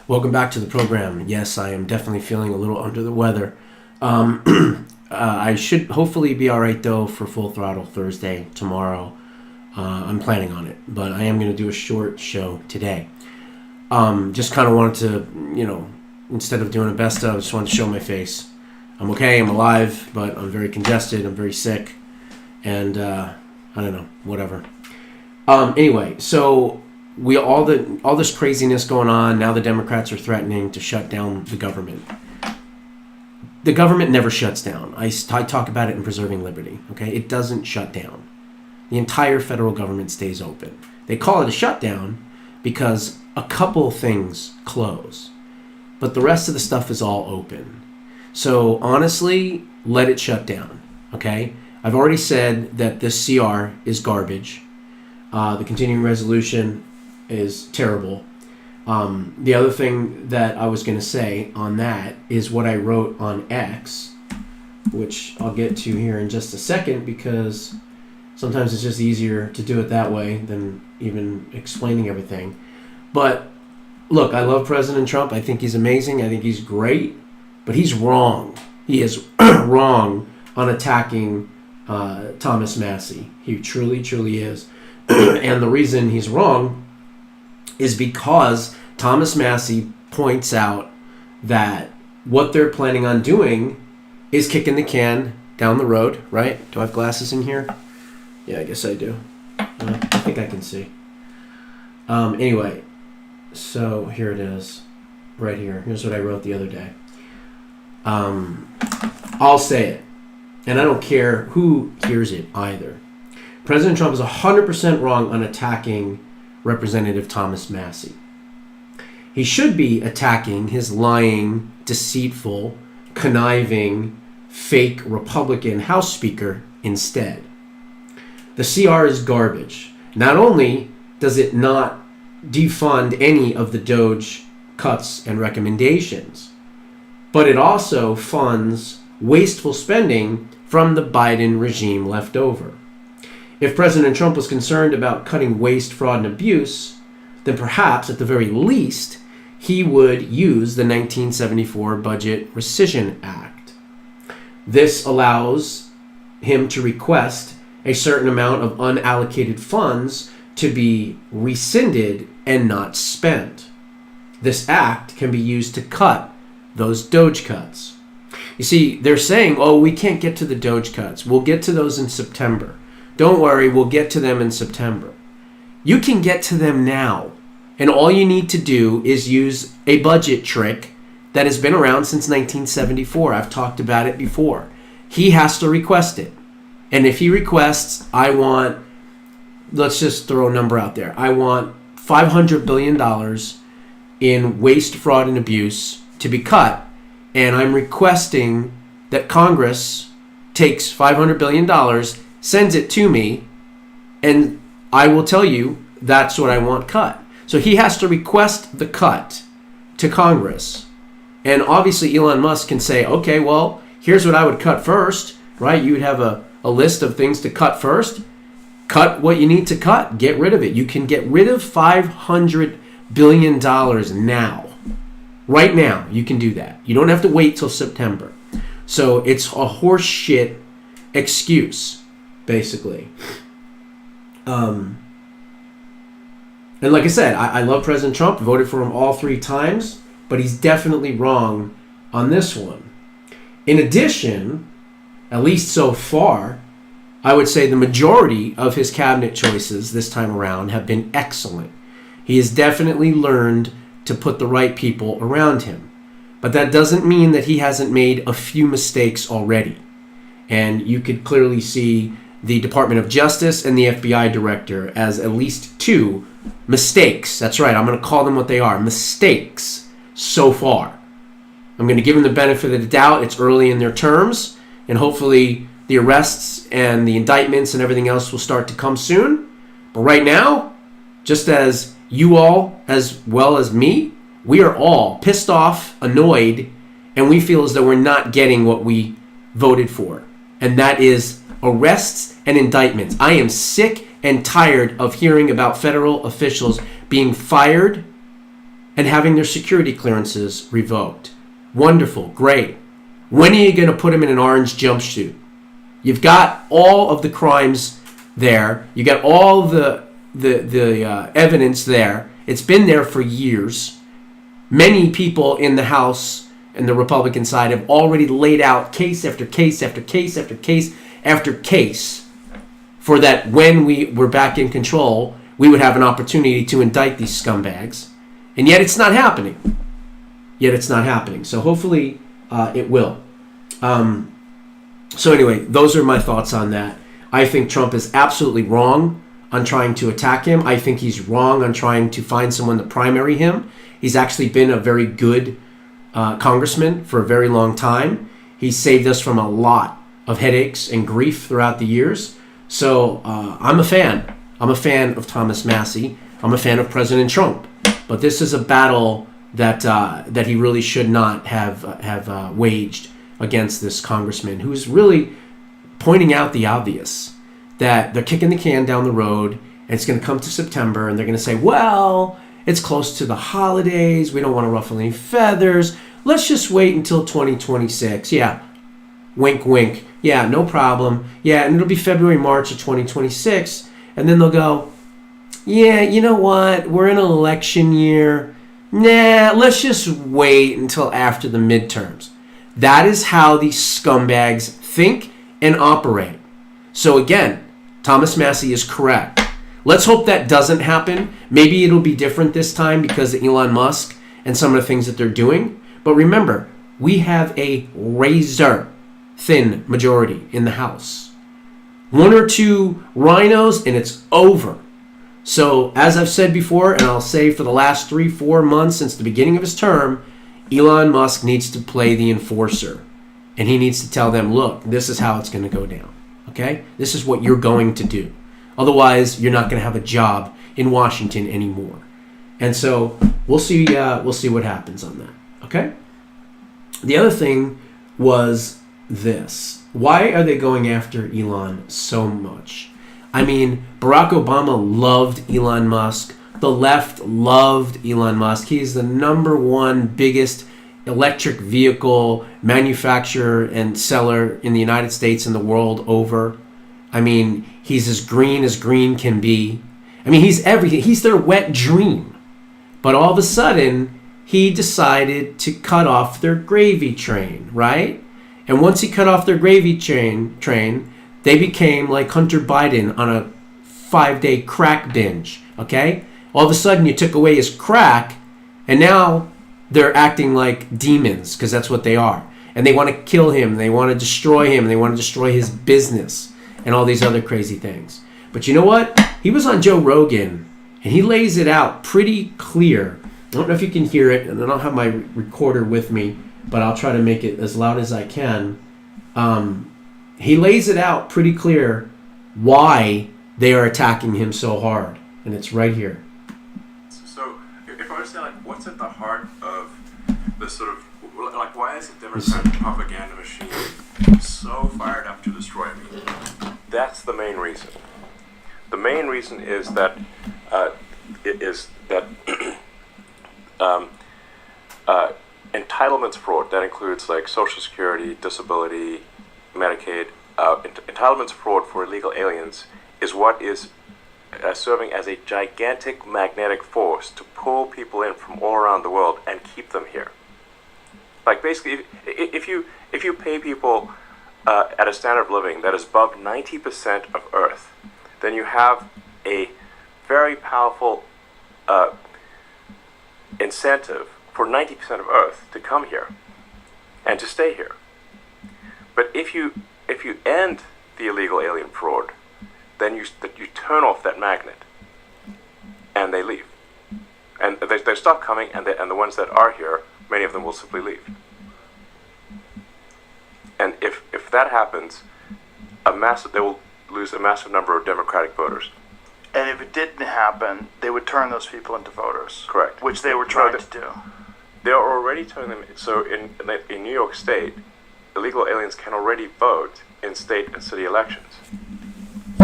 Welcome back to the program. Yes, I am definitely feeling a little under the weather. I should hopefully be all right, though, for Full Throttle Thursday tomorrow. I'm planning on it, but I am going to do a short show today. Just kind of wanted to, instead of doing a best of, I just wanted to show my face. I'm okay, I'm alive, but I'm very congested, I'm very sick, and I don't know, whatever. Anyway, so all this craziness going on. Now the Democrats are threatening to shut down the government. The government never shuts down. I talk about it in Preserving Liberty. Okay, it doesn't shut down. The entire federal government stays open. They call it a shutdown because a couple things close, but the rest of the stuff is all open. So honestly, let it shut down. Okay, I've already said that this CR is garbage. The continuing resolution is terrible. The other thing that I was going to say on that is what I wrote on X, which I'll get to here in just a second, because sometimes it's just easier to do it that way than even explaining everything. But look, I love President Trump. I think he's amazing. I think he's great. But he's wrong. He is wrong on attacking Thomas Massie. He truly, truly is. And the reason he's wrong is because Thomas Massie points out that what they're planning on doing is kicking the can down the road, right? Do I have glasses in here? Yeah, I guess I do. I think I can see. Anyway, so here it is, right here. Here's what I wrote the other day. I'll say it, and I don't care who hears it either. President Trump is 100% wrong on attacking Representative Thomas Massie. He should be attacking his lying, deceitful, conniving, fake Republican House Speaker instead. The CR is garbage. Not only does it not defund any of the DOGE cuts and recommendations, but it also funds wasteful spending from the Biden regime left over. If President Trump was concerned about cutting waste, fraud, and abuse, then perhaps, at the very least, he would use the 1974 Budget Rescission Act. This allows him to request a certain amount of unallocated funds to be rescinded and not spent. This act can be used to cut those DOGE cuts. You see, they're saying, oh, we can't get to the DOGE cuts. We'll get to those in September. Don't worry, we'll get to them in September. You can get to them now. And all you need to do is use a budget trick that has been around since 1974. I've talked about it before. He has to request it. And if he requests, let's just throw a number out there. I want $500 billion in waste, fraud, and abuse to be cut. And I'm requesting that Congress takes $500 billion, sends it to me, and I will tell you that's what I want cut. So he has to request the cut to Congress. And obviously Elon Musk can say, okay, well, here's what I would cut first, right? You would have a list of things to cut first. Cut what you need to cut. Get rid of it. You can get rid of $500 billion now. Right now, you can do that. You don't have to wait till September. So it's a horse shit excuse, basically. And like I said, I love President Trump. Voted for him all 3 times, but he's definitely wrong on this one. In addition, at least so far, I would say the majority of his cabinet choices this time around have been excellent. He has definitely learned to put the right people around him. But that doesn't mean that he hasn't made a few mistakes already. And you could clearly see the Department of Justice and the FBI director as at least 2 mistakes. That's right, I'm going to call them what they are. Mistakes so far. I'm going to give them the benefit of the doubt. It's early in their terms. And hopefully the arrests and the indictments and everything else will start to come soon. But right now, just as you all, as well as me, we are all pissed off, annoyed, and we feel as though we're not getting what we voted for. And that is arrests and indictments. I am sick and tired of hearing about federal officials being fired and having their security clearances revoked. Wonderful, great. When are you going to put them in an orange jumpsuit? You've got all of the crimes there. You got all the evidence there. It's been there for years. Many people in the House and the Republican side have already laid out case after case after case after case after case for that when we were back in control, we would have an opportunity to indict these scumbags. And yet it's not happening. So hopefully it will. So anyway, those are my thoughts on that. I think Trump is absolutely wrong on trying to attack him. I think he's wrong on trying to find someone to primary him. He's actually been a very good congressman for a very long time. He's saved us from a lot of headaches and grief throughout the years. So I'm a fan. I'm a fan of Thomas Massie. I'm a fan of President Trump. But this is a battle that he really should not have waged against this congressman who's really pointing out the obvious, that they're kicking the can down the road and it's going to come to September and they're going to say, well, it's close to the holidays. We don't want to ruffle any feathers. Let's just wait until 2026. Yeah. Wink, wink. Yeah, no problem. Yeah, and it'll be February, March of 2026. And then they'll go, yeah, you know what? We're in an election year. Nah, let's just wait until after the midterms. That is how these scumbags think and operate. So again, Thomas Massie is correct. Let's hope that doesn't happen. Maybe it'll be different this time because of Elon Musk and some of the things that they're doing. But remember, we have a razor-thin majority in the House. One or two rhinos and it's over. So as I've said before, and I'll say for the last 3-4 months since the beginning of his term, Elon Musk needs to play the enforcer. And he needs to tell them, look, this is how it's going to go down. Okay? This is what you're going to do. Otherwise, you're not going to have a job in Washington anymore. And so we'll see what happens on that. Okay? The other thing was this. Why are they going after Elon so much? I mean, Barack Obama loved Elon Musk. The left loved Elon Musk. He's the number one biggest electric vehicle manufacturer and seller in the United States and the world over. I mean, he's as green can be. I mean, he's everything. He's their wet dream. But all of a sudden, he decided to cut off their gravy train, right? And once he cut off their gravy train, they became like Hunter Biden on a 5-day crack binge, okay? All of a sudden, you took away his crack, and now they're acting like demons, because that's what they are. And they want to kill him, they want to destroy him, they want to destroy his business, and all these other crazy things. But you know what? He was on Joe Rogan, and he lays it out pretty clear. I don't know if you can hear it, and I don't have my recorder with me, but I'll try to make it as loud as I can. He lays it out pretty clear why they are attacking him so hard, and it's right here. So, if I understand, like, what's at the heart of the sort of, like, why is the Democrat propaganda machine so fired up to destroy me? That's the main reason. The main reason is that entitlements fraud. That includes like Social Security, disability, Medicaid. Entitlements fraud for illegal aliens is what is serving as a gigantic magnetic force to pull people in from all around the world and keep them here. Like basically, if you pay people at a standard of living that is above 90% of Earth, then you have a very powerful incentive for 90% of Earth to come here and to stay here. But if you end the illegal alien fraud, then you turn off that magnet, and they leave, and they stop coming, and the ones that are here, many of them will simply leave. And if that happens, they will lose a massive number of Democratic voters. And if it didn't happen, they would turn those people into voters. Correct. Which they were trying to do. They are already turning them. So in New York State, illegal aliens can already vote in state and city elections.